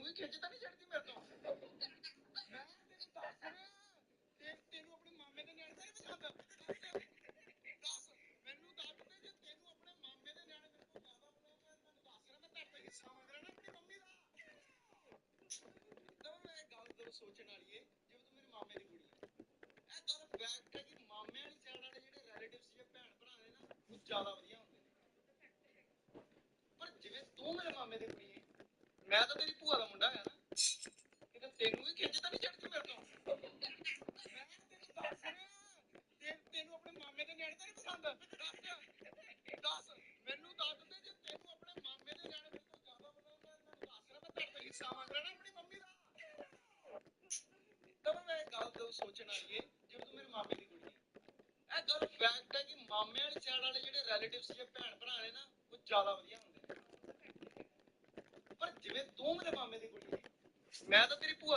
ਵੀ ਖਿੱਚ ਤਾਂ ਨਹੀਂ ਚੜਦੀ ਮੇਰੇ ਤੋਂ। ਮੈਂ ਤੈਨੂੰ ਦੱਸ ਰਿਹਾ ਤੈਨੂੰ ਆਪਣੇ ਮਾਮੇ ਦੇ ਨਿਆਣੇ ਤਾਂ ਨਹੀਂ ਪਸੰਦ। ਦੱਸ ਮੈਨੂੰ ਦੱਸ ਦੇ ਜੇ ਤੈਨੂੰ ਆਪਣੇ ਮਾਮੇ ਦੇ ਨਿਆਣੇ ਮੇਰੇ ਕੋਲ ਜ਼ਿਆਦਾ ਪਸੰਦ ਆ, ਤੈਨੂੰ ਦੱਸ ਰਿਹਾ ਮੈਂ ਤੁਹਾਡੇ ਤੋਂ ਹਿੱਸਾ ਮੰਗ ਰਿਹਾ ਨਾ ਆਪਣੀ ਮੰਮੀ ਦਾ। ਤਾਂ ਮੈਂ ਇਹ ਗੱਲ ਜ਼ਰੂਰ ਸੋਚਣ ਵਾਲੀ ਏ, ਜਿਵੇਂ ਤੂੰ ਮੇਰੇ ਮਾਮੇ ਦੀ ਕੁੜੀ ਹੈ, ਇਹ ਗੱਲ ਫੈਕਟ ਹੈ ਕਿ ਮਾਮੇ ਵਾਲੀ ਸਾਈਡ ਵਾਲੇ ਜਿਹੜੇ ਰਿਲੇਟਿਵਸ ਜਾਂ ਭੈਣ ਭਰਾ ਨੇ ਨਾ ਉਹ ਜ਼ਿਆਦਾ ਵਧੀਆ ਹੁੰਦੇ ਨੇ। ਪਰ ਜਿਵੇਂ ਤੂੰ ਮੇਰੇ ਮਾਮੇ ਦੀ ਕੁੜੀ ਹੈ, ਮੈਂ ਤਾਂ ਤੇਰੀ ਭੂਆ ਦਾ ਮੁੰਡਾ ਹੈ ਨਾ, ਕਿਤੇ ਤੈਨੂੰ ਵੀ ਖਿੱਚ ਤਾਂ ਨਹੀਂ ਚੜਦੀ ਮੇਰੇ ਤੋਂ। ਮੈਂ ਤੈਨੂੰ ਦੱਸ ਰਿਹਾ ਤੈਨੂੰ ਆਪਣੇ ਮਾਮੇ ਦੇ ਨਿਆਣੇ ਤਾਂ ਨਹੀਂ ਪਸੰਦ। ਦੱਸ ਮੈਨੂੰ ਦੱਸ ਦੇ ਜੇ ਤੈਨੂੰ ਆਪਣੇ ਮਾਮੇ ਦੇ ਨਿਆਣੇ ਮੇਰੇ ਤੋਂ ਜ਼ਿਆਦਾ ਪਸੰਦ ਆ, ਤੈਨੂੰ ਦੱਸ ਰਿਹਾ ਮੈਂ ਤੁਹਾਡੇ ਤੋਂ ਹਿੱਸਾ ਮੰਗ ਰਿਹਾ ਨਾ ਆਪਣੀ ਮੰਮੀ ਦਾ। ਤਾਂ ਮੈਂ ਇਹ ਗੱਲ ਜ਼ਰੂਰ ਸੋਚਣ ਵਾਲੀ ਏ, ਜਿਵੇਂ ਤੂੰ ਮੇਰੇ ਮਾਮੇ ਦੀ ਕੁੜੀ ਹੈ, ਇਹ ਗੱਲ ਫੈਕਟ ਹੈ ਕਿ ਮਾਮੇ ਵਾਲੀ ਸਾਈਡ ਵਾਲੇ ਜਿਹੜੇ ਰਿਲੇਟਿਵਸ ਜਾਂ ਭੈਣ ਭਰਾ ਨੇ ਨਾ ਉਹ ਜ਼ਿਆਦਾ ਵਧੀਆ ਹੁੰਦੇ ਨੇ। ਪਰ ਜਿਵੇਂ ਤੂੰ ਮੇਰੇ ਮਾਮੇ ਦੀ ਕੁੜੀ ਹੈ, ਮੈਂ ਤਾਂ ਤੇਰੀ ਭੂਆ ਦਾ